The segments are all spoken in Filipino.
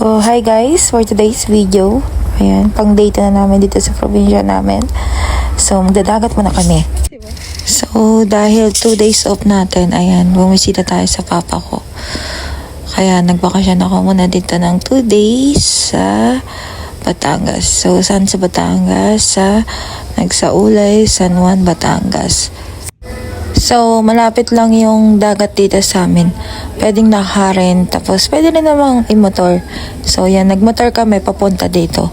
So, hi guys, for today's video. Ayan, pang date na namin dito sa probinsya namin. So, magdadagat muna kami. So, dahil 2 days off natin, ayan, bumisita tayo sa papa ko. Kaya nagbakasyon ako muna dito ng 2 days sa Batangas. So, saan sa Batangas? Sa Nagsaulay, San Juan, Batangas. So, malapit lang yung dagat dito sa amin. Pwedeng nakaharin, tapos pwede rin namang i-motor. So, yan, nagmotor kami papunta dito.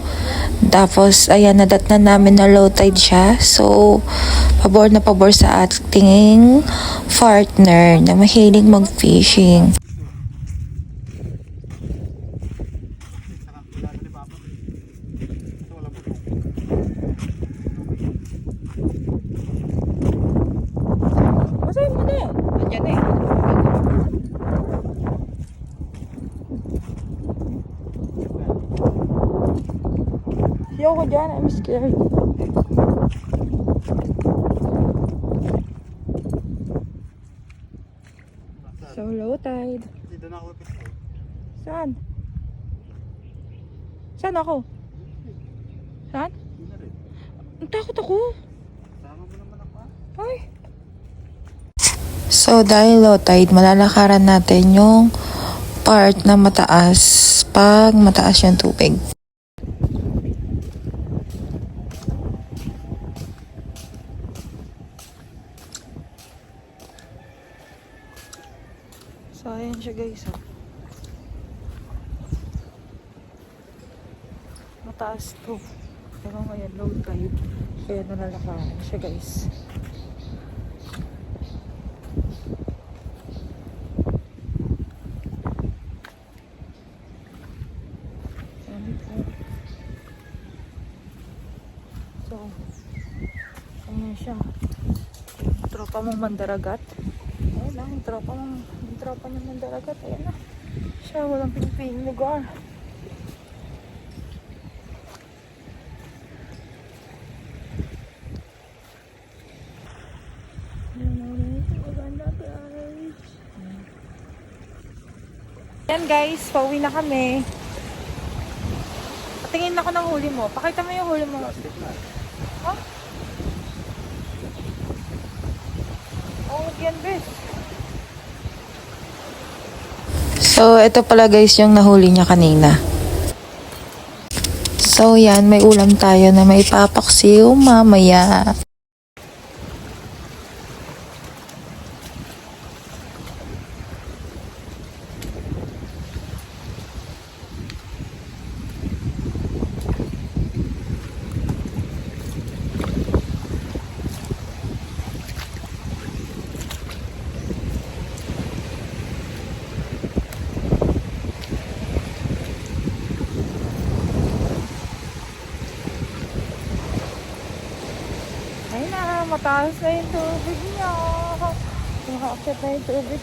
Tapos, ayan, nadatnan namin na low tide siya. So, pabor na pabor sa ating partner na mahilig mag-fishing. Basahin mo na. Nandiyan na eh. Siyaw ko dyan. I'm scared. So low tide. Saan? Saan ako? Saan? Ang takot ako. Ay. So, dahil low tide, malalakaran natin yung part na mataas pag mataas yung tubig. So, ayan siya guys. Mataas to. Pero ngayon low tide. Kaya nalalakaran siya guys. So, ayan siya. Tropa mong mandaragat. Ayan lang, yung tropa ng mandaragat. Ayan na. Siya, walang pinipiling lugar. Ayan guys, pauwi na kami. Patingin ako ng huli mo. Pakita mo yung huli mo. Ha? Oh, yan bes. So, ito pala guys yung nahuli niya kanina. So, yan. May ulam tayo na may papaksiw mamaya. Ay na, mataas na yung tubig niya. Nakakit na yung tubig.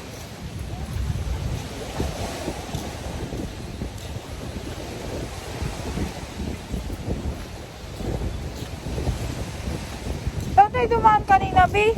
Saan tayo dumaan kanina, B?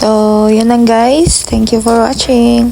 So, yun lang guys. Thank you for watching.